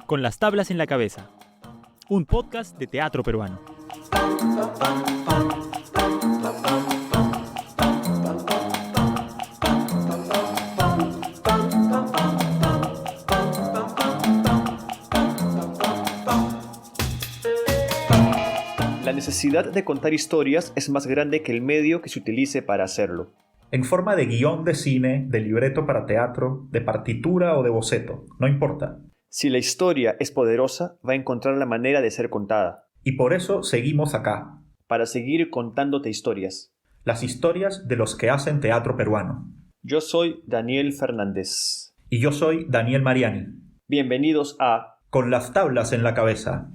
Con las tablas en la cabeza, un podcast de teatro peruano. La necesidad de contar historias es más grande que el medio que se utilice para hacerlo. En forma de guión de cine, de libreto para teatro, de partitura o de boceto, no importa. Si la historia es poderosa, va a encontrar la manera de ser contada. Y por eso seguimos acá. Para seguir contándote historias. Las historias de los que hacen teatro peruano. Yo soy Daniel Fernández. Y yo soy Daniel Mariani. Bienvenidos a Con las tablas en la cabeza.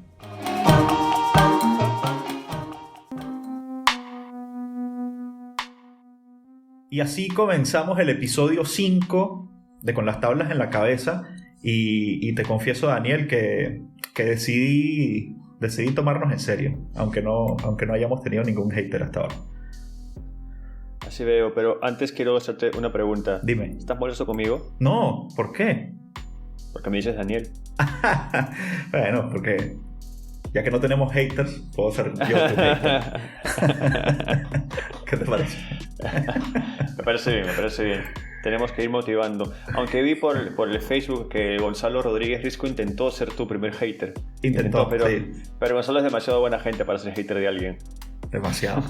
Y así comenzamos el episodio 5 de Con las tablas en la cabeza. Y te confieso, Daniel, que decidí tomarnos en serio, aunque no hayamos tenido ningún hater hasta ahora. Así veo, pero antes quiero hacerte una pregunta. Dime. ¿Estás molesto conmigo? No, ¿por qué? Porque me dices Daniel. Bueno, porque ya que no tenemos haters, puedo ser yo tu hater. ¿Qué te parece? Me parece bien. Tenemos que ir motivando. Aunque vi por el Facebook que Gonzalo Rodríguez Risco intentó ser tu primer hater. Intentó, pero Gonzalo es demasiado buena gente para ser hater de alguien. Demasiado.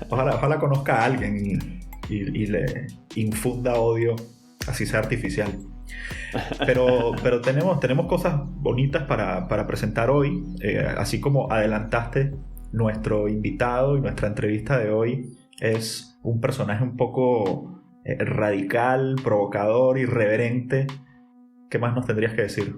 Ojalá conozca a alguien y le infunda odio, así sea artificial. Pero tenemos cosas bonitas para presentar hoy. Así como adelantaste, nuestro invitado y nuestra entrevista de hoy es un personaje un poco radical, provocador, irreverente. ¿Qué más nos tendrías que decir?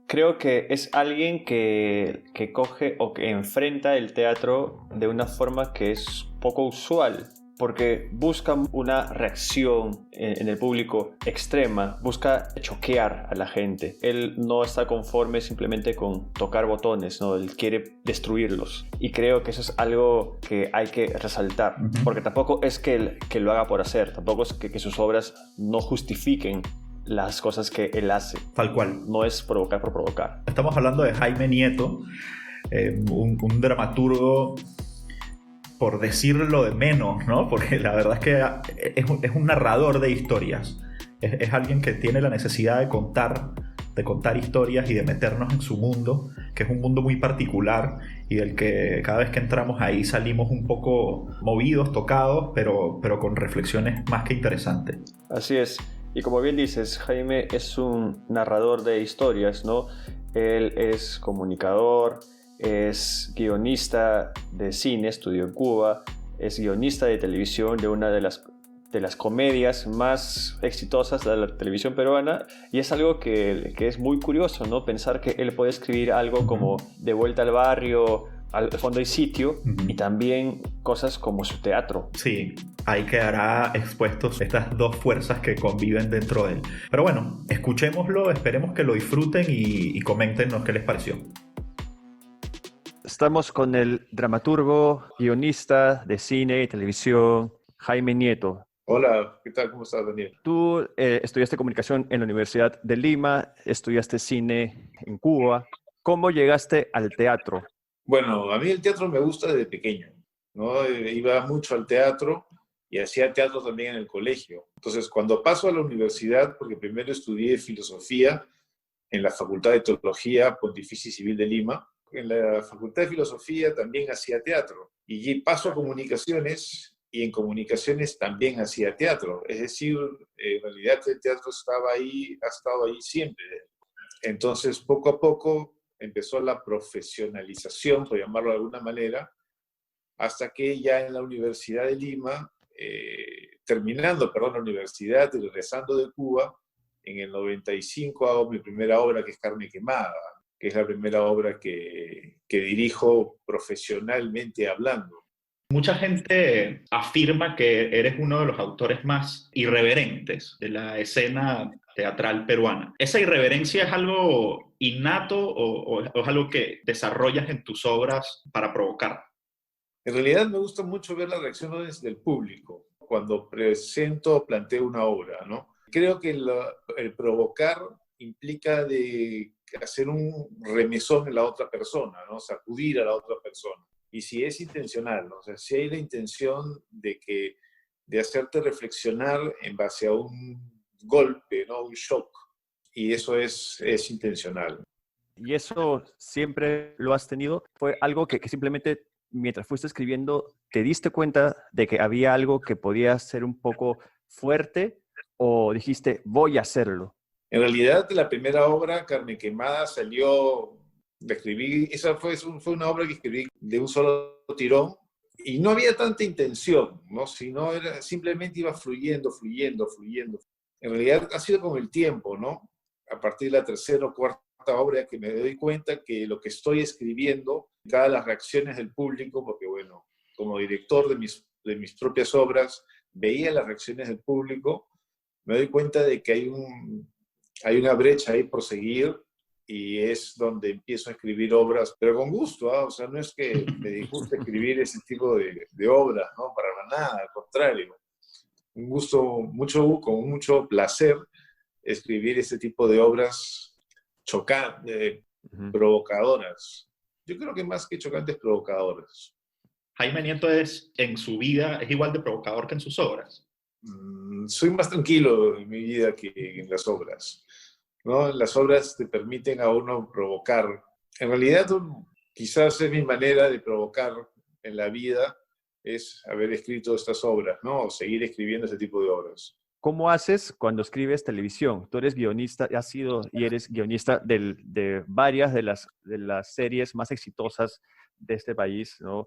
Creo que es alguien que coge o que enfrenta el teatro de una forma que es poco usual, porque busca una reacción en el público extrema, busca choquear a la gente. Él no está conforme simplemente con tocar botones, ¿no? Él quiere destruirlos. Y creo que eso es algo que hay que resaltar, porque tampoco es que lo haga por hacer, tampoco es que sus obras no justifiquen las cosas que él hace. Tal cual. No es provocar por provocar. Estamos hablando de Jaime Nieto, un dramaturgo, por decirlo de menos, ¿no? Porque la verdad es que es un narrador de historias. Es alguien que tiene la necesidad de contar historias y de meternos en su mundo, que es un mundo muy particular y del que cada vez que entramos ahí salimos un poco movidos, tocados, pero con reflexiones más que interesantes. Así es. Y como bien dices, Jaime es un narrador de historias, ¿no? Él es comunicador, es guionista de cine, estudió en Cuba, es guionista de televisión de una de las comedias más exitosas de la televisión peruana, y es algo que es muy curioso, ¿no? Pensar que él puede escribir algo como De vuelta al barrio, Al fondo hay sitio, y también cosas como su teatro. Sí, ahí quedará expuestos estas dos fuerzas que conviven dentro de él. Pero bueno, escuchémoslo, esperemos que lo disfruten y coméntenos qué les pareció. Estamos con el dramaturgo, guionista de cine y televisión, Jaime Nieto. Hola, ¿qué tal? ¿Cómo estás, Daniel? Tú estudiaste comunicación en la Universidad de Lima, estudiaste cine en Cuba. ¿Cómo llegaste al teatro? Bueno, a mí el teatro me gusta desde pequeño, ¿no? Iba mucho al teatro y hacía teatro también en el colegio. Entonces, cuando paso a la universidad, porque primero estudié filosofía en la Facultad de Teología Pontificia y Civil de Lima, en la Facultad de Filosofía también hacía teatro. Y paso a comunicaciones, y en comunicaciones también hacía teatro. Es decir, en realidad el teatro estaba ahí, ha estado ahí siempre. Entonces, poco a poco empezó la profesionalización, por llamarlo de alguna manera, hasta que ya en la Universidad de Lima, terminando la universidad y regresando de Cuba, en el 95 hago mi primera obra, que es Carne Quemada, que es la primera obra que dirijo profesionalmente hablando. Mucha gente afirma que eres uno de los autores más irreverentes de la escena teatral peruana. ¿Esa irreverencia es algo innato o es algo que desarrollas en tus obras para provocar? En realidad me gusta mucho ver las reacciones del público cuando presento o planteo una obra, ¿no? Creo que el provocar implica de hacer un remesón en la otra persona, ¿no? Sacudir a la otra persona. Y si es intencional, ¿no? O sea, si hay la intención de hacerte reflexionar en base a un golpe, ¿no? Un shock. Y eso es intencional. ¿Y eso siempre lo has tenido? ¿Fue algo que simplemente mientras fuiste escribiendo te diste cuenta de que había algo que podía ser un poco fuerte o dijiste, voy a hacerlo? En realidad, la primera obra, Carne Quemada, esa fue una obra que escribí de un solo tirón y no había tanta intención, ¿no? Sino simplemente iba fluyendo. En realidad ha sido con el tiempo, ¿no? A partir de la tercera o cuarta obra que me doy cuenta que lo que estoy escribiendo, cada las reacciones del público, porque bueno, como director de mis propias obras, veía las reacciones del público, me doy cuenta de que hay una brecha ahí por seguir y es donde empiezo a escribir obras, pero con gusto, ¿ah? O sea, no es que me disguste escribir ese tipo de obras, ¿no? Para nada, al contrario. Un gusto, con mucho placer escribir ese tipo de obras chocantes, provocadoras. Yo creo que más que chocantes, provocadoras. Jaime Nieto en su vida es igual de provocador que en sus obras. Soy más tranquilo en mi vida que en las obras, ¿no? Las obras te permiten a uno provocar. En realidad, quizás es mi manera de provocar en la vida, es haber escrito estas obras, ¿no? O seguir escribiendo ese tipo de obras. ¿Cómo haces cuando escribes televisión? Tú eres guionista, has sido y eres guionista de varias de las series más exitosas de este país, ¿no?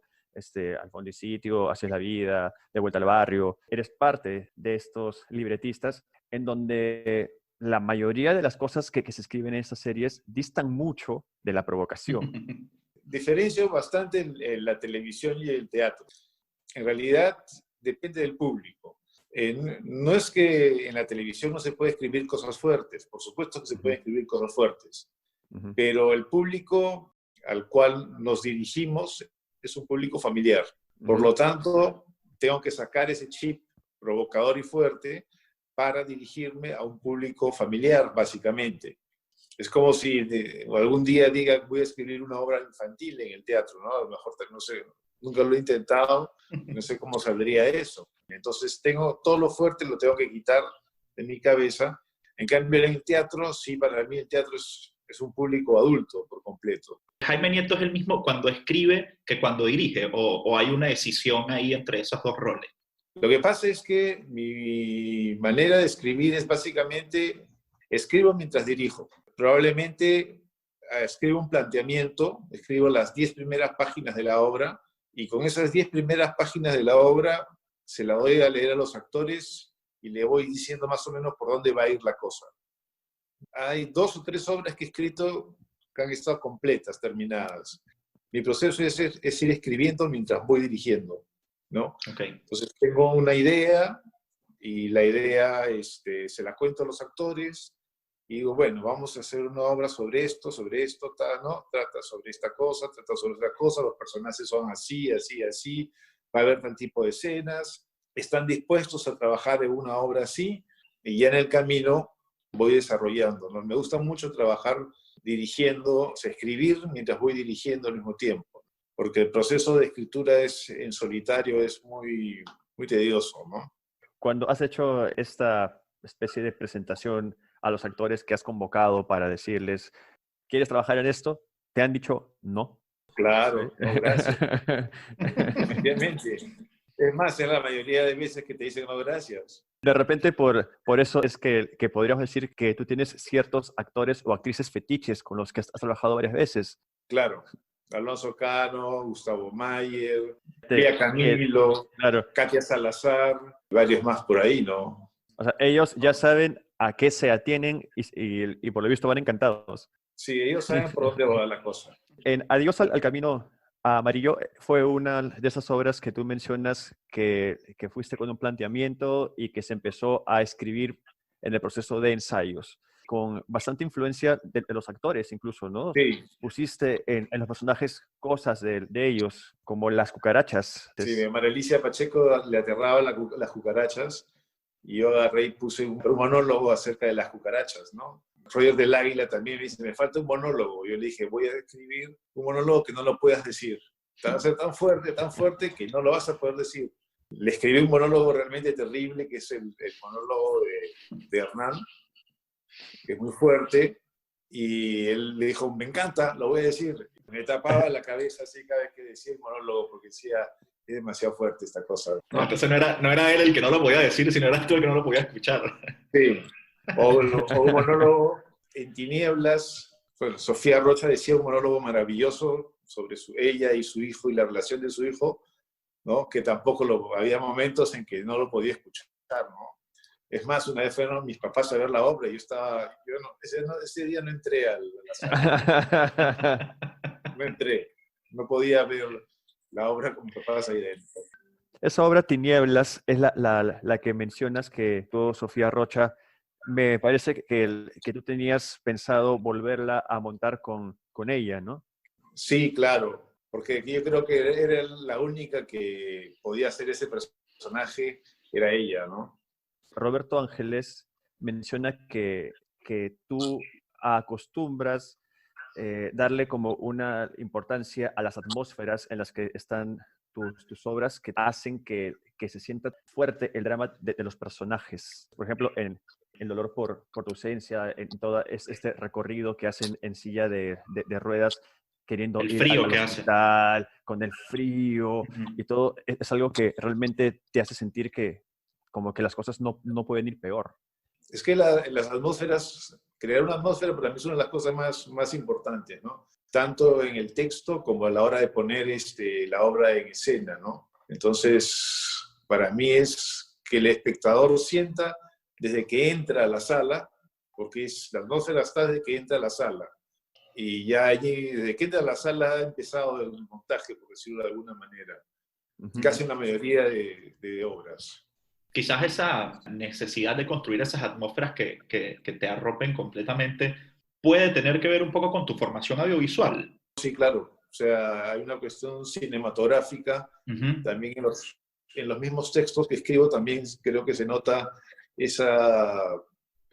Al fondo y sitio, Hacia la vida, De vuelta al barrio. Eres parte de estos libretistas en donde la mayoría de las cosas que se escriben en estas series distan mucho de la provocación. Diferencio bastante en la televisión y el teatro. En realidad, depende del público. No es que en la televisión no se puede escribir cosas fuertes, por supuesto que se pueden escribir cosas fuertes, pero el público al cual nos dirigimos es un público familiar. Por lo tanto, tengo que sacar ese chip provocador y fuerte para dirigirme a un público familiar, básicamente. Es como si algún día diga, voy a escribir una obra infantil en el teatro, ¿no? A lo mejor, no sé, nunca lo he intentado, no sé cómo saldría eso. Entonces, todo lo fuerte lo tengo que quitar de mi cabeza. En cambio, en el teatro, sí, para mí el teatro es un público adulto por completo. ¿Jaime Nieto es el mismo cuando escribe que cuando dirige? ¿O hay una decisión ahí entre esos dos roles? Lo que pasa es que mi manera de escribir es básicamente, escribo mientras dirijo. Probablemente escribo un planteamiento, escribo las 10 primeras páginas de la obra, y con esas 10 primeras páginas de la obra se la doy a leer a los actores y le voy diciendo más o menos por dónde va a ir la cosa. Hay 2 o 3 obras que he escrito que han estado completas, terminadas. Mi proceso es ir escribiendo mientras voy dirigiendo, ¿no? Okay. Entonces tengo una idea y la idea se la cuento a los actores y digo, bueno, vamos a hacer una obra sobre esto, ¿no? Trata sobre esta cosa, trata sobre otra cosa, los personajes son así, va a haber tal tipo de escenas, están dispuestos a trabajar en una obra así, y ya en el camino voy desarrollando, ¿no? Me gusta mucho trabajar dirigiendo, o sea, escribir mientras voy dirigiendo al mismo tiempo, porque el proceso de escritura en solitario es muy, muy tedioso, ¿no? Cuando has hecho esta especie de presentación a los actores que has convocado para decirles, ¿quieres trabajar en esto? ¿Te han dicho no? Claro, ¿Sí? no, gracias. Obviamente. Es más, es la mayoría de veces que te dicen no, gracias. De repente, por eso es que podríamos decir que tú tienes ciertos actores o actrices fetiches con los que has trabajado varias veces. Claro. Alonso Cano, Gustavo Mayer, Pia Camilo, claro. Katia Salazar, varios más por ahí, ¿no? O sea, ellos ya saben a qué se atienen y por lo visto van encantados. Sí, ellos saben por dónde va la cosa. En Adiós al Camino Amarillo fue una de esas obras que tú mencionas que fuiste con un planteamiento y que se empezó a escribir en el proceso de ensayos, con bastante influencia de los actores incluso, ¿no? Sí. Pusiste en los personajes cosas de ellos, como las cucarachas. Sí, a María Alicia Pacheco le aterraban las cucarachas y yo agarré y puse un monólogo acerca de las cucarachas, ¿no? Roger del Águila también me dice, me falta un monólogo. Yo le dije, voy a escribir un monólogo que no lo puedas decir. Va a ser tan fuerte que no lo vas a poder decir. Le escribí un monólogo realmente terrible, que es el monólogo de Hernán, que es muy fuerte, y él le dijo, me encanta, lo voy a decir. Me tapaba la cabeza así cada vez que decía el monólogo, porque decía, es demasiado fuerte esta cosa. No, entonces no era él el que no lo podía decir, sino eras tú el que no lo podía escuchar. Sí. O un monólogo en tinieblas. Bueno, Sofía Rocha decía un monólogo maravilloso sobre ella y su hijo y la relación de su hijo, ¿no? Que tampoco había momentos en que no lo podía escuchar, ¿no? Es más, una vez fueron mis papás a ver la obra y ese día no entré a la sala. No entré, no podía ver la obra con mis papás ahí dentro. Esa obra Tinieblas es la que mencionas que tú, Sofía Rocha, me parece que tú tenías pensado volverla a montar con ella, ¿no? Sí, claro, porque yo creo que era la única que podía hacer ese personaje, era ella, ¿no? Roberto Ángeles menciona que tú acostumbras darle como una importancia a las atmósferas en las que están tus obras que hacen que se sienta fuerte el drama de los personajes. Por ejemplo, en El dolor por tu ausencia, en todo este recorrido que hacen en silla de ruedas, queriendo el ir frío al que hospital, con el frío y todo, es algo que realmente te hace sentir que como que las cosas no pueden ir peor. Es que las atmósferas, crear una atmósfera para mí es una de las cosas más importantes, ¿no? Tanto en el texto como a la hora de poner la obra en escena, ¿no? Entonces, para mí es que el espectador sienta desde que entra a la sala, porque la atmósfera está desde que entra a la sala. Y ya allí, desde que entra a la sala, ha empezado el montaje, por decirlo de alguna manera. Casi en la mayoría de obras. Quizás esa necesidad de construir esas atmósferas que te arropen completamente puede tener que ver un poco con tu formación audiovisual. Sí, claro. O sea, hay una cuestión cinematográfica. También en los mismos textos que escribo también creo que se nota esa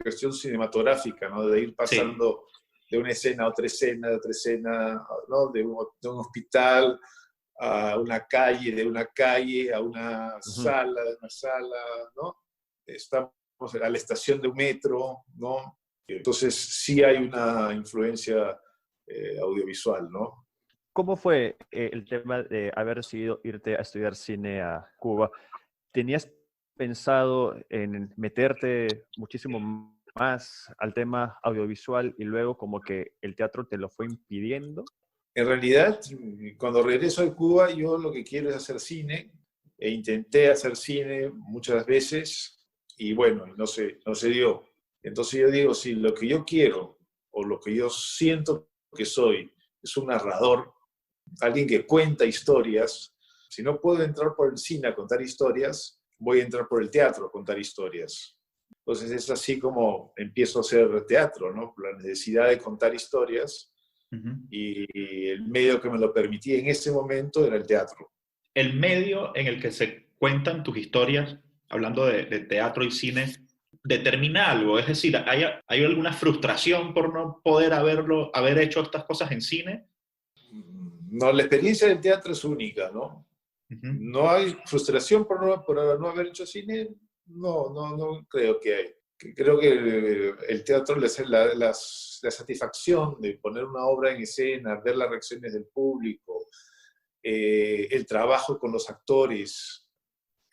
cuestión cinematográfica, ¿no? De ir pasando de una escena a otra escena, ¿no? De un hospital a una calle, de una calle a una sala, de una sala, ¿no? Estamos a la estación de un metro, ¿no? Entonces sí hay una influencia audiovisual, ¿no? ¿Cómo fue el tema de haber decidido irte a estudiar cine a Cuba? ¿Tenías pensado en meterte muchísimo más al tema audiovisual y luego como que el teatro te lo fue impidiendo? En realidad, cuando regreso de Cuba, yo lo que quiero es hacer cine, e intenté hacer cine muchas veces, y bueno, no se dio. Entonces yo digo, si lo que yo quiero, o lo que yo siento que soy, es un narrador, alguien que cuenta historias, si no puedo entrar por el cine a contar historias, voy a entrar por el teatro a contar historias. Entonces es así como empiezo a hacer teatro, ¿no? Por la necesidad de contar historias. Y el medio que me lo permitía en ese momento era el teatro. El medio en el que se cuentan tus historias, hablando de teatro y cine, determina algo. Es decir, ¿hay alguna frustración por no poder haber hecho estas cosas en cine? No, la experiencia del teatro es única, ¿no? No hay frustración por no haber hecho cine. No creo que hay. Creo que el teatro la satisfacción de poner una obra en escena, ver las reacciones del público, el trabajo con los actores,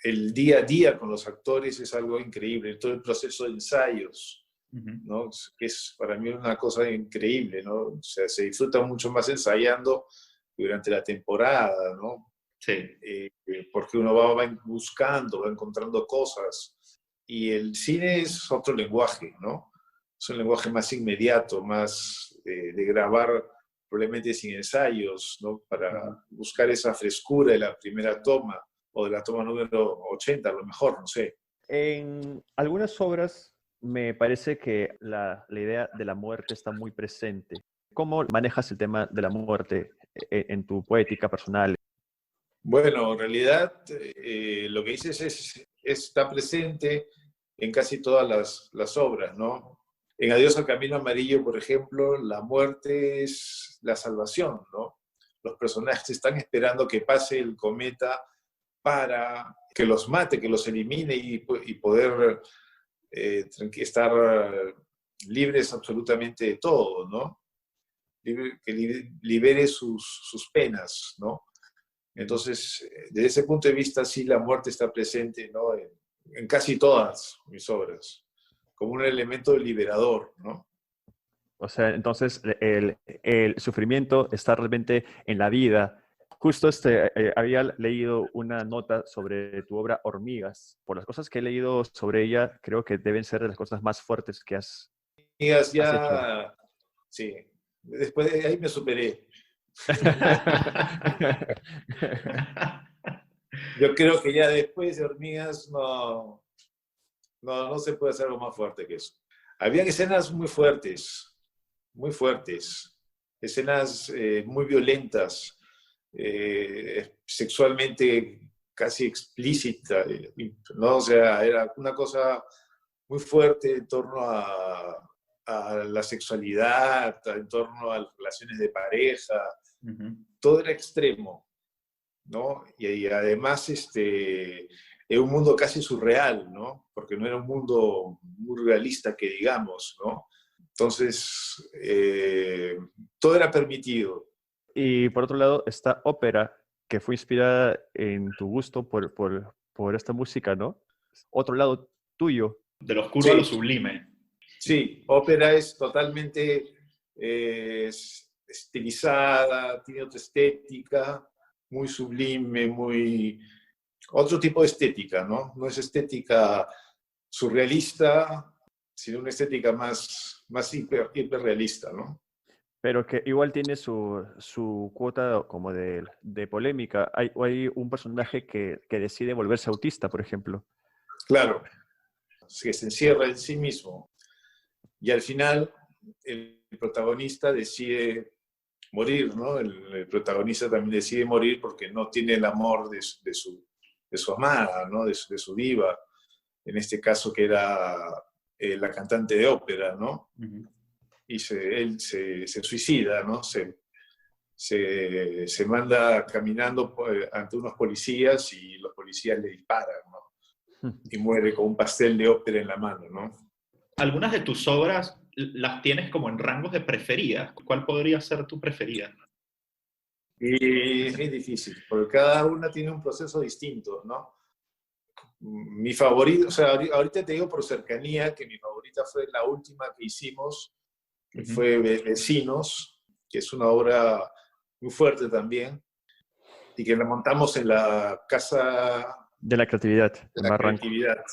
el día a día con los actores es algo increíble, todo el proceso de ensayos, ¿no? Es para mí una cosa increíble, ¿no? O sea, se disfruta mucho más ensayando durante la temporada, ¿no? Sí. Porque uno va buscando, va encontrando cosas. Y el cine es otro lenguaje, ¿no? Es un lenguaje más inmediato, más de grabar probablemente sin ensayos, ¿no? Para buscar esa frescura de la primera toma o de la toma número 80, a lo mejor, no sé. En algunas obras me parece que la idea de la muerte está muy presente. ¿Cómo manejas el tema de la muerte en tu poética personal? Bueno, en realidad lo que dices está presente en casi todas las obras, ¿no? En Adiós al Camino Amarillo, por ejemplo, la muerte es la salvación, ¿no? Los personajes están esperando que pase el cometa para que los mate, que los elimine y poder estar libres absolutamente de todo, ¿no? Que libere sus penas, ¿no? Entonces, desde ese punto de vista, sí, la muerte está presente, ¿no? En casi todas mis obras, como un elemento liberador, ¿no? O sea, entonces el sufrimiento está realmente en la vida. Justo había leído una nota sobre tu obra Hormigas. Por las cosas que he leído sobre ella, creo que deben ser de las cosas más fuertes que has hecho. Ya, sí, después de ahí me superé. Yo creo que ya después de Hormigas no se puede hacer algo más fuerte que eso. Habían escenas muy fuertes, escenas muy violentas, sexualmente casi explícita, ¿no? O sea, era una cosa muy fuerte en torno a la sexualidad, en torno a las relaciones de pareja. Todo era extremo, ¿no? Y además era un mundo casi surreal, ¿no? Porque no era un mundo muy realista que digamos, ¿no? Entonces, todo era permitido. Y por otro lado, esta ópera que fue inspirada en tu gusto por esta música, ¿no? Otro lado tuyo. De lo oscuro Sí, a lo sublime. sí, ópera es totalmente estilizada, tiene otra estética, muy sublime, otro tipo de estética, ¿no? No es estética surrealista, sino una estética más hiperrealista, ¿no? Pero que igual tiene su cuota como de polémica. Hay un personaje que decide volverse autista, por ejemplo. Claro, que se encierra en sí mismo. Y al final el protagonista decide morir, ¿no? El protagonista también decide morir porque no tiene el amor de su amada, ¿no? De su diva. En este caso que era la cantante de ópera, ¿no? Y él se suicida, ¿no? Se manda caminando ante unos policías y los policías le disparan, ¿no? Y muere con un pastel de ópera en la mano, ¿no? Algunas de tus obras las tienes como en rangos de preferidas. ¿Cuál podría ser tu preferida? Y es difícil, porque cada una tiene un proceso distinto, ¿no? Mi favorito, o sea, ahorita te digo por cercanía que mi favorita fue la última que hicimos, que fue Vecinos, que es una obra muy fuerte también, y que la montamos en la Casa De la creatividad, de en la Barranco. Creatividad.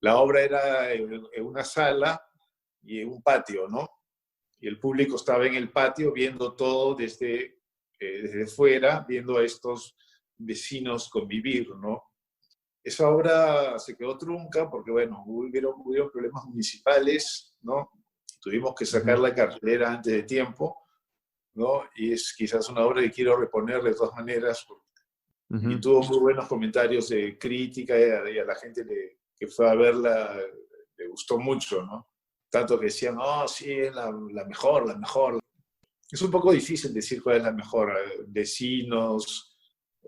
La obra era en una sala y en un patio, ¿no? Y el público estaba en el patio viendo todo desde fuera, viendo a estos vecinos convivir, ¿no? Esa obra se quedó trunca porque, bueno, hubieron problemas municipales, ¿no? Tuvimos que sacar la cartelera antes de tiempo, ¿no? Y es quizás una obra que quiero reponer de todas maneras. Y tuvo muy buenos comentarios de crítica y a la gente que fue a verla le gustó mucho, ¿no? Tanto que decían, oh, sí, es la mejor, la mejor. Es un poco difícil decir cuál es la mejor. Vecinos,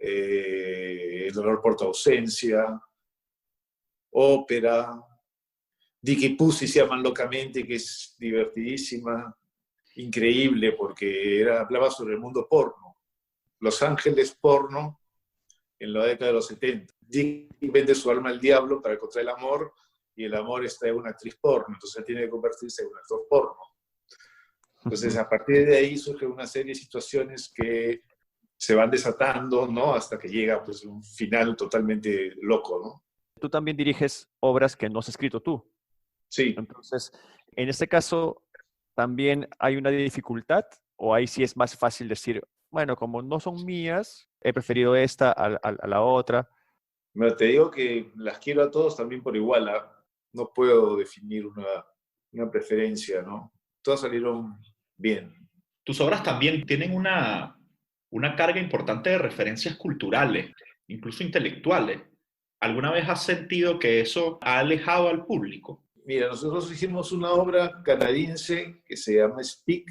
El dolor por tu ausencia, ópera, Dicky Pussy se llaman locamente, que es divertidísima, increíble, porque hablaba sobre el mundo porno. Los Ángeles porno en la década de los 70. Dick vende su alma al diablo para encontrar el amor, y el amor está en una actriz porno, entonces tiene que convertirse en un actor porno. Entonces, a partir de ahí surge una serie de situaciones que se van desatando, ¿no? Hasta que llega pues, un final totalmente loco, ¿no? Tú también diriges obras que no has escrito tú. Sí. Entonces, en este caso, ¿también hay una dificultad? ¿O ahí sí es más fácil decir, bueno, como no son mías, he preferido esta a la otra? Pero te digo que las quiero a todos también por igual. No puedo definir una preferencia, ¿no? Todas salieron bien. Tus obras también tienen una carga importante de referencias culturales, incluso intelectuales. ¿Alguna vez has sentido que eso ha alejado al público? Mira, nosotros hicimos una obra canadiense que se llama Speak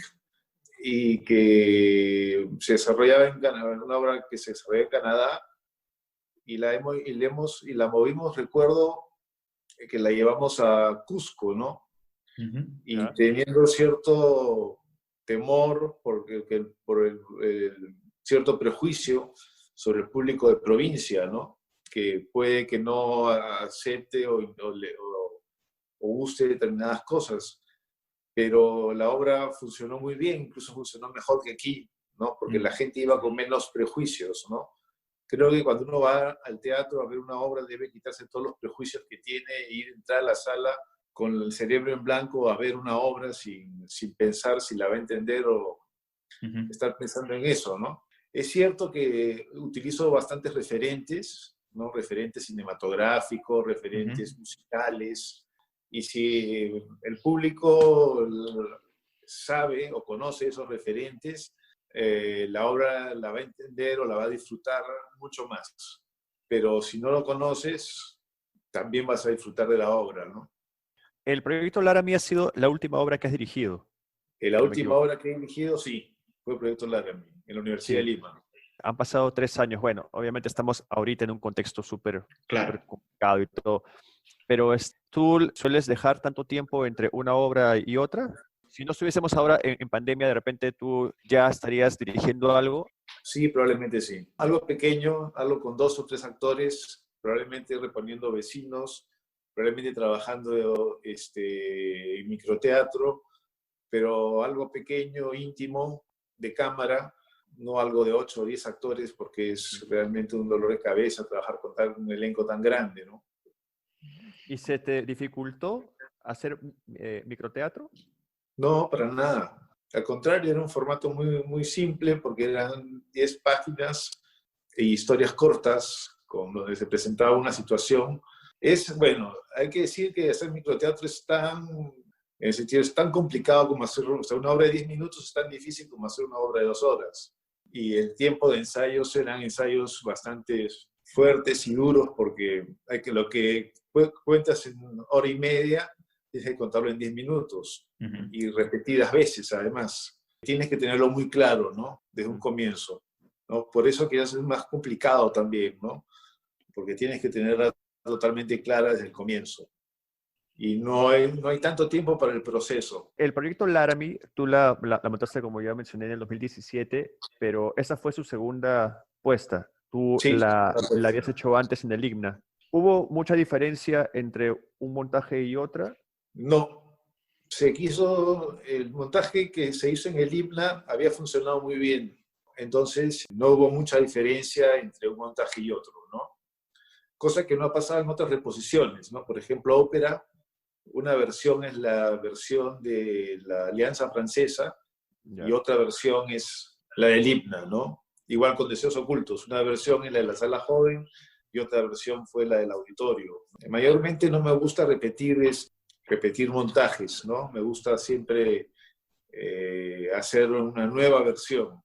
y que se desarrollaba en Canadá, una obra que se desarrolla en Canadá y la movimos, recuerdo que la llevamos a Cusco, ¿no? Y Ya. teniendo cierto temor por cierto prejuicio sobre el público de provincia, ¿no? Que puede que no acepte o guste determinadas cosas, pero la obra funcionó muy bien, incluso funcionó mejor que aquí, ¿no? Porque la gente iba con menos prejuicios, ¿no? Creo que cuando uno va al teatro a ver una obra debe quitarse todos los prejuicios que tiene e entrar a la sala con el cerebro en blanco a ver una obra sin pensar si la va a entender o estar pensando en eso, ¿no? Es cierto que utilizo bastantes referentes, ¿no? Referentes cinematográficos, referentes musicales, y si el público sabe o conoce esos referentes, la obra la va a entender o la va a disfrutar mucho más. Pero si no lo conoces, también vas a disfrutar de la obra, ¿no? El proyecto Laramie ha sido la última obra que has dirigido, La si no me última equivoco. obra que he dirigido, sí, fue el Proyecto Laramie, en la Universidad de Sí, Lima. han pasado 3 años. Bueno, obviamente estamos ahorita en un contexto súper Claro. complicado y todo, pero ¿tú sueles dejar tanto tiempo entre una obra y otra? Si no estuviésemos ahora en pandemia, de repente tú ya estarías dirigiendo algo. Sí, probablemente sí. Algo pequeño, algo con 2 o 3 actores, probablemente reponiendo vecinos, probablemente trabajando en microteatro, pero algo pequeño, íntimo, de cámara, no algo de 8 o 10 actores, porque es realmente un dolor de cabeza trabajar con un elenco tan grande, ¿no? ¿Y se te dificultó hacer microteatro? No, para nada. Al contrario, era un formato muy, muy simple porque eran 10 páginas e historias cortas donde se presentaba una situación. Bueno, hay que decir que hacer microteatro en el sentido, es tan complicado como hacer, o sea, una obra de 10 minutos es tan difícil como hacer una obra de 2 horas. Y el tiempo de ensayos eran ensayos bastante fuertes y duros porque lo que cuentas en 1 hora y media tienes que contarlo en 10 minutos y repetidas veces además. Tienes que tenerlo muy claro, ¿no? Desde un comienzo, ¿no? Por eso quizás es más complicado también, ¿no? Porque tienes que tenerla totalmente clara desde el comienzo. Y no hay tanto tiempo para el proceso. El proyecto Laramie, tú la montaste, como ya mencioné, en el 2017, pero esa fue su segunda puesta. Tú Sí, la habías hecho antes en el IGNA. ¿Hubo mucha diferencia entre un montaje y otra? no. El montaje que se hizo en el IPNA había funcionado muy bien. Entonces, no hubo mucha diferencia entre un montaje y otro, ¿no? Cosa que no ha pasado en otras reposiciones, ¿no? Por ejemplo, ópera, una versión es la versión de la Alianza Francesa y Ya. otra versión es la del IPNA, ¿no? Igual con Deseos Ocultos, una versión es la de la Sala Joven y otra versión fue la del Auditorio. Mayormente no me gusta repetir montajes, ¿no? Me gusta siempre hacer una nueva versión.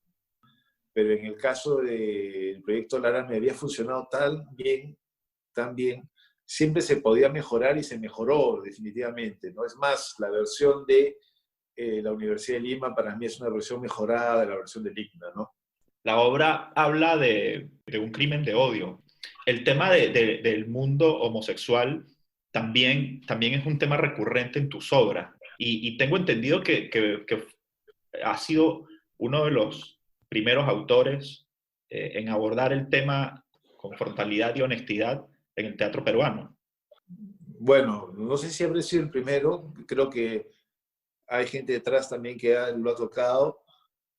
Pero en el caso del proyecto Lara me había funcionado tan bien, siempre se podía mejorar y se mejoró definitivamente, ¿no? Es más, la versión de la Universidad de Lima para mí es una versión mejorada de la versión del IGNA, ¿no? La obra habla de un crimen de odio. El tema del mundo homosexual también es un tema recurrente en tus obras. Y tengo entendido que has sido uno de los primeros autores en abordar el tema con frontalidad y honestidad en el teatro peruano. Bueno, no sé si habré sido el primero, creo que hay gente detrás también que lo ha tocado,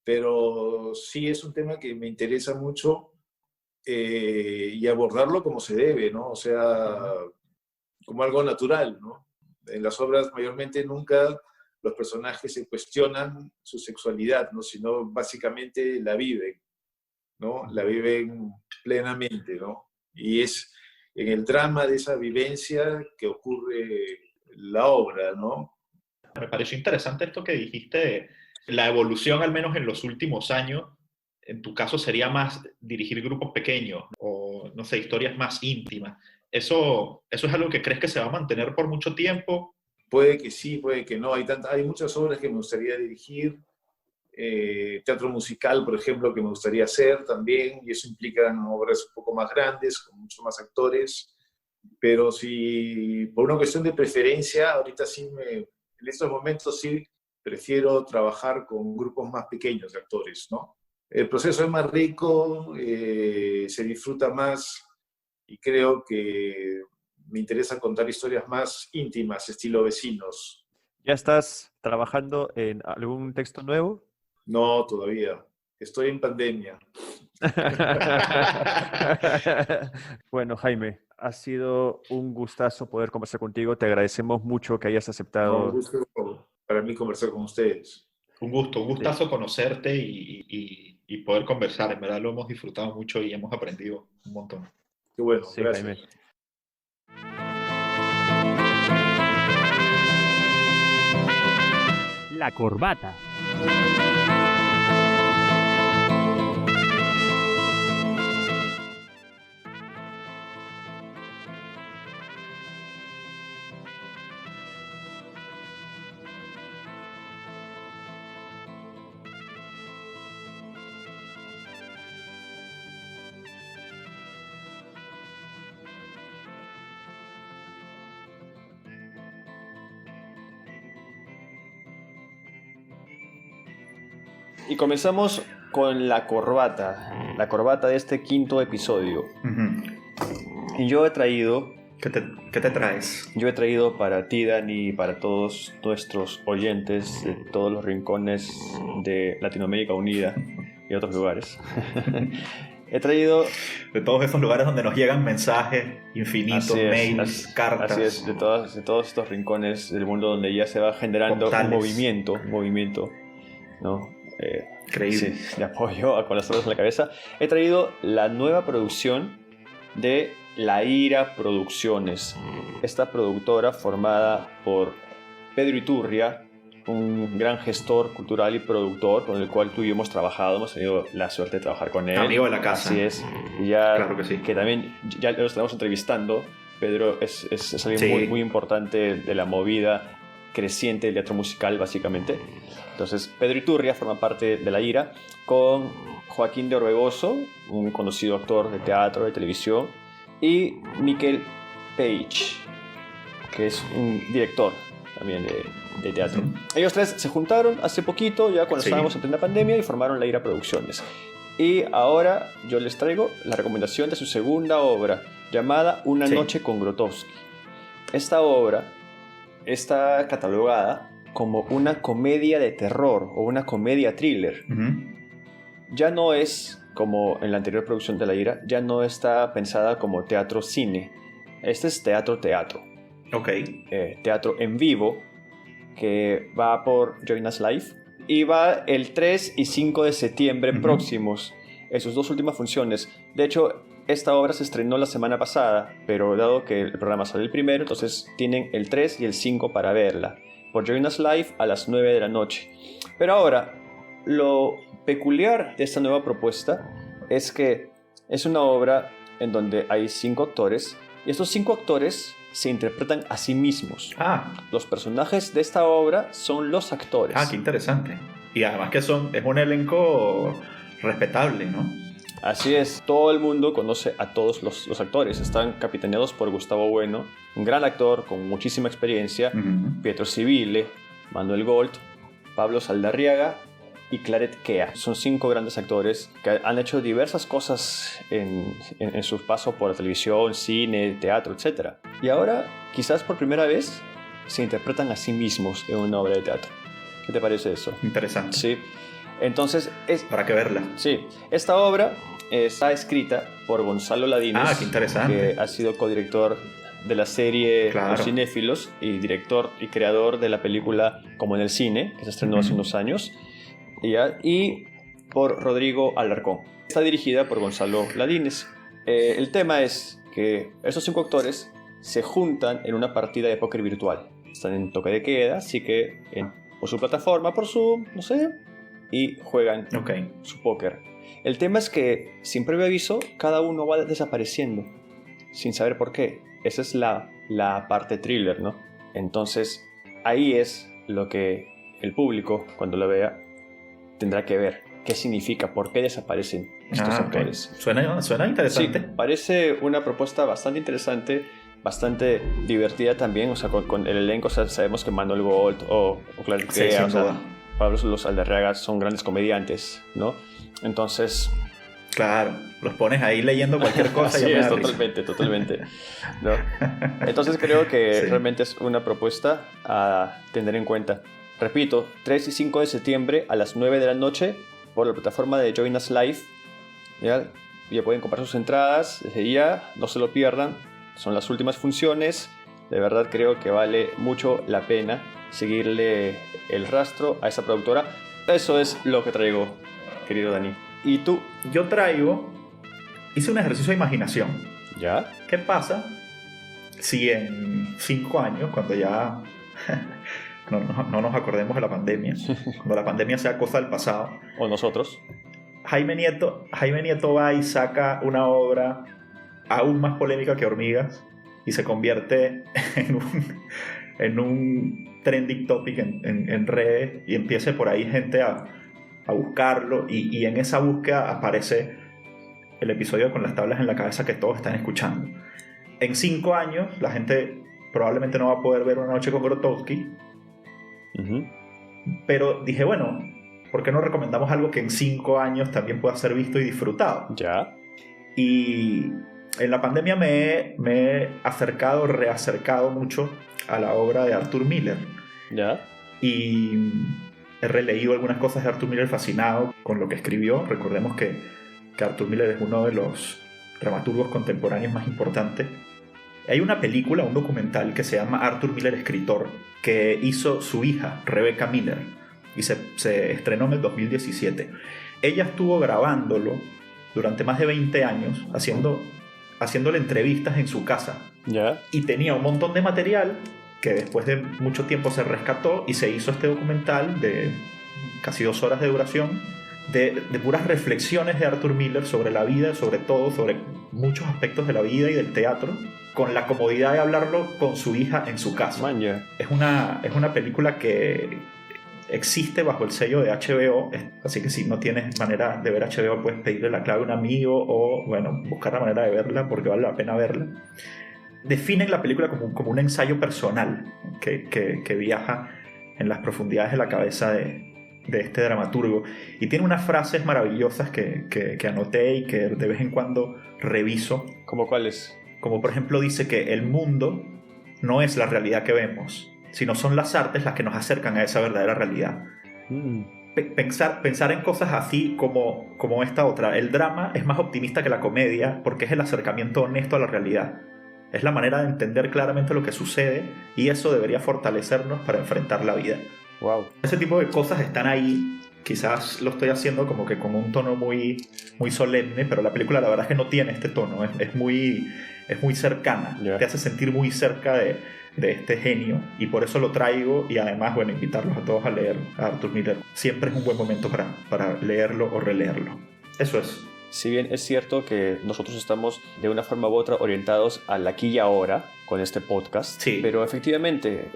pero sí es un tema que me interesa mucho y abordarlo como se debe, ¿no? O sea, como algo natural, ¿no? En las obras mayormente nunca los personajes se cuestionan su sexualidad, ¿no? Sino básicamente la viven, ¿no? La viven plenamente, ¿no? Y es en el drama de esa vivencia que ocurre la obra, ¿no? Me pareció interesante esto que dijiste, la evolución al menos en los últimos años. En tu caso sería más dirigir grupos pequeños o, no sé, historias más íntimas. ¿Eso es algo que crees que se va a mantener por mucho tiempo? puede que sí, puede que no. Hay muchas obras que me gustaría dirigir. Teatro musical, por ejemplo, que me gustaría hacer también, y eso implica obras un poco más grandes, con muchos más actores, pero si por una cuestión de preferencia, ahorita sí en estos momentos sí prefiero trabajar con grupos más pequeños de actores, ¿no? El proceso es más rico, se disfruta más, y creo que me interesa contar historias más íntimas, estilo Vecinos. ¿Ya estás trabajando en algún texto nuevo? No, todavía. Estoy en pandemia. Bueno, Jaime, ha sido un gustazo poder conversar contigo. Te agradecemos mucho que hayas No, un aceptado. gusto para mí conversar con ustedes. Un gustazo conocerte y poder conversar. En verdad lo hemos disfrutado mucho y hemos aprendido un montón. Qué bueno, Sí, gracias. Jaime. La corbata. Y comenzamos con la corbata de este quinto episodio. Ujú. Y yo he traído ¿Qué te traes? para ti, Dani, y para todos nuestros oyentes de todos los rincones de Latinoamérica Unida y otros lugares. He traído, De todos esos lugares donde nos llegan mensajes infinitos, así es, mails, cartas. así es, de todos estos rincones del mundo donde ya se va generando Postales. un movimiento, ¿no? Increíble. Sí, de apoyo con las manos en la cabeza. He traído la nueva producción de La Ira Producciones, esta productora formada por Pedro Iturria, un gran gestor cultural y productor con el cual tú y yo hemos trabajado, hemos tenido la suerte de trabajar con él. Amigo de la casa. Así es, y ya Claro que sí. que también ya lo estamos entrevistando. Pedro es alguien Sí. muy, muy importante de la movida creciente del teatro musical, básicamente. Entonces, Pedro Iturria forma parte de La Ira con Joaquín de Orbegoso, un conocido actor de teatro, de televisión, y Miquel Page, que es un director también de teatro. Ujú. Ellos tres se juntaron hace poquito, ya cuando Sí. estábamos en plena pandemia, y formaron La Ira Producciones. Y ahora yo les traigo la recomendación de su segunda obra, llamada Una Sí. noche con Grotowski. Esta obra está catalogada como una comedia de terror o una comedia thriller. Ujú. Ya no es, como en la anterior producción de La Ira, ya no está pensada como teatro-cine. Este es teatro-teatro. Ok. Teatro en vivo, que va por Join Us Live, y va el 3 y 5 de septiembre Ujú. próximos, en sus dos últimas funciones. De hecho, esta obra se estrenó la semana pasada, pero dado que el programa sale el primero, entonces tienen el 3 y el 5 para verla, por Join Us Live a las 9 de la noche. Pero ahora, lo peculiar de esta nueva propuesta es que es una obra en donde hay 5 actores, y estos 5 actores se interpretan a sí mismos. Los personajes de esta obra son los actores. Qué interesante. Y además que es un elenco respetable, ¿no? Así es, todo el mundo conoce a todos los actores. Están capitaneados por Gustavo Bueno, un gran actor con muchísima experiencia, Ujú. Pietro Civile, Manuel Gold, Pablo Saldarriaga y Claret Kea. Son 5 grandes actores que han hecho diversas cosas en su paso por la televisión, cine, teatro, etc. Y ahora, quizás por primera vez, se interpretan a sí mismos en una obra de teatro. ¿Qué te parece eso? Interesante. Sí. Entonces, Para que verla. sí, esta obra está escrita por Gonzalo Ladines, Qué interesante. que ha sido codirector de la serie Claro. Los Cinéfilos y director y creador de la película Como en el cine, que se estrenó hace Ujú. unos años, y por Rodrigo Alarcón. Está dirigida por Gonzalo Ladines. El tema es que estos 5 actores se juntan en una partida de póker virtual. Están en toque de queda, así que por su plataforma, por Zoom, no sé, y juegan Ok. su póker. El tema es que, sin previo aviso, cada uno va desapareciendo, sin saber por qué. Esa es la parte thriller, ¿no? Entonces, ahí es lo que el público, cuando lo vea, tendrá que ver. ¿Qué significa? ¿Por qué desaparecen estos actores? Okay. Suena interesante. Sí, parece una propuesta bastante interesante, bastante divertida también. O sea, con el elenco, o sea, sabemos que Manuel Gold o Clarice Gea, o sea, Pablo Los Aldarriaga son grandes comediantes, ¿no? Entonces... Claro, los pones ahí leyendo cualquier cosa. Así es, totalmente. ¿No? Entonces creo que realmente es una propuesta a tener en cuenta. Repito, 3 y 5 de septiembre a las 9 de la noche por la plataforma de Join Us Live. Ya pueden comprar sus entradas desde ya, no se lo pierdan. Son las últimas funciones. De verdad creo que vale mucho la pena seguirle el rastro a esa productora. Eso es lo que traigo, querido Dani. ¿Y tú? Yo hice un ejercicio de imaginación. ¿Ya? ¿Qué pasa si en 5 años, cuando ya no nos acordemos de la pandemia, cuando la pandemia sea cosa del pasado, o nosotros, Jaime Nieto va y saca una obra aún más polémica que Hormigas y se convierte en un trending topic en redes y empiece por ahí gente a buscarlo y en esa búsqueda aparece el episodio con las tablas en la cabeza que todos están escuchando. En 5 años la gente probablemente no va a poder ver Una noche con Grotowski, pero dije, bueno, ¿por qué no recomendamos algo que en 5 años también pueda ser visto y disfrutado? Ya. Y en la pandemia me he reacercado mucho a la obra de Arthur Miller. Ya. Y he releído algunas cosas de Arthur Miller, fascinado con lo que escribió. Recordemos que Arthur Miller es uno de los dramaturgos contemporáneos más importantes. Hay una película, un documental que se llama Arthur Miller Escritor, que hizo su hija, Rebecca Miller, y se estrenó en el 2017. Ella estuvo grabándolo durante más de 20 años, haciéndole entrevistas en su casa. ¿Ya? Y tenía un montón de material que después de mucho tiempo se rescató y se hizo este documental de casi 2 horas de duración de puras reflexiones de Arthur Miller sobre la vida, sobre todo, sobre muchos aspectos de la vida y del teatro, con la comodidad de hablarlo con su hija en su casa. Es una película que existe bajo el sello de HBO, así que si no tienes manera de ver HBO puedes pedirle la clave a un amigo o bueno, buscar la manera de verla porque vale la pena verla. Definen la película como un ensayo personal que viaja en las profundidades de la cabeza de este dramaturgo, y tiene unas frases maravillosas que anoté y que de vez en cuando reviso. ¿Cómo cuáles? Como por ejemplo dice que el mundo no es la realidad que vemos, sino son las artes las que nos acercan a esa verdadera realidad. Pensar en cosas así como esta otra. El drama es más optimista que la comedia porque es el acercamiento honesto a la realidad. Es la manera de entender claramente lo que sucede y eso debería fortalecernos para enfrentar la vida. Wow. Ese tipo de cosas están ahí. Quizás lo estoy haciendo como que con un tono muy, muy solemne, pero la película la verdad es que no tiene este tono. Es muy cercana. Yeah. Te hace sentir muy cerca de este genio y por eso lo traigo, y además, bueno, invitarlos a todos a leer a Arthur Miller. Siempre es un buen momento para leerlo o releerlo. Eso es. Si bien es cierto que nosotros estamos de una forma u otra orientados al aquí y ahora con este podcast, sí, pero efectivamente,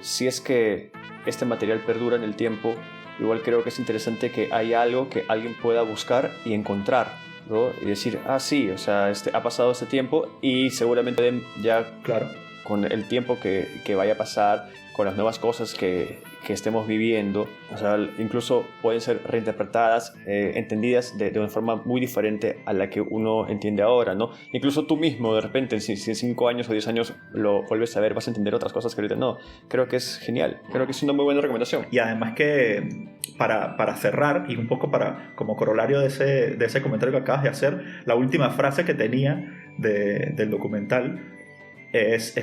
si es que este material perdura en el tiempo, igual creo que es interesante que haya algo que alguien pueda buscar y encontrar, ¿no? Y decir, sí, o sea, ha pasado este tiempo y seguramente ya, claro, con el tiempo que vaya a pasar, con las nuevas cosas que estemos viviendo, o sea, incluso pueden ser reinterpretadas, entendidas de una forma muy diferente a la que uno entiende ahora, ¿no? Incluso tú mismo, de repente, si en 5 años o 10 años lo vuelves a ver, vas a entender otras cosas que ahorita no. Creo que es genial, creo que es una muy buena recomendación. Y además que, para cerrar, y un poco como corolario de ese comentario que acabas de hacer, la última frase que tenía del documental es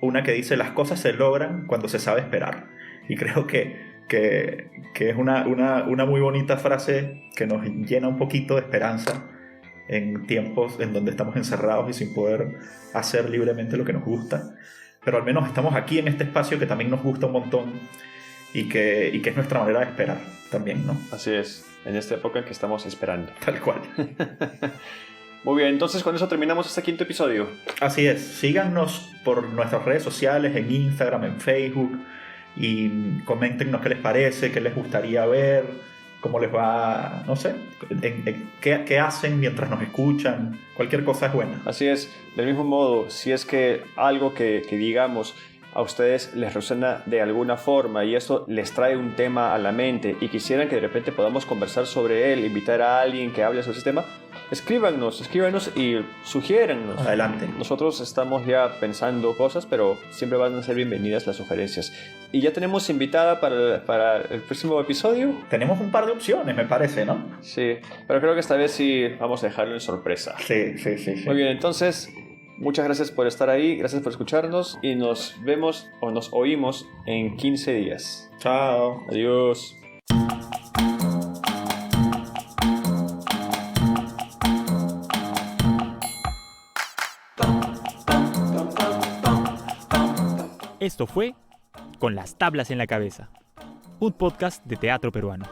una que dice: las cosas se logran cuando se sabe esperar. Y creo que es una muy bonita frase que nos llena un poquito de esperanza en tiempos en donde estamos encerrados y sin poder hacer libremente lo que nos gusta, pero al menos estamos aquí en este espacio que también nos gusta un montón y que es nuestra manera de esperar también, ¿no? Así es, en esta época en que estamos esperando. Tal cual. Muy bien, entonces con eso terminamos este 5º episodio. Así es, síganos por nuestras redes sociales, en Instagram, en Facebook, y coméntenos qué les parece, qué les gustaría ver, cómo les va, no sé, qué hacen mientras nos escuchan. Cualquier cosa es buena. Así es, del mismo modo, si es que algo que digamos a ustedes les resuena de alguna forma y eso les trae un tema a la mente y quisieran que de repente podamos conversar sobre él, invitar a alguien que hable sobre ese tema, escríbanos y sugiérannos. Adelante. Nosotros estamos ya pensando cosas, pero siempre van a ser bienvenidas las sugerencias. Y ya tenemos invitada para el próximo episodio. Tenemos un par de opciones, me parece, ¿no? Sí, pero creo que esta vez sí vamos a dejarlo en sorpresa. Sí. Muy bien, entonces, muchas gracias por estar ahí, gracias por escucharnos y nos vemos o nos oímos en 15 días. Chao. Adiós. Esto fue Con las tablas en la cabeza, un podcast de teatro peruano.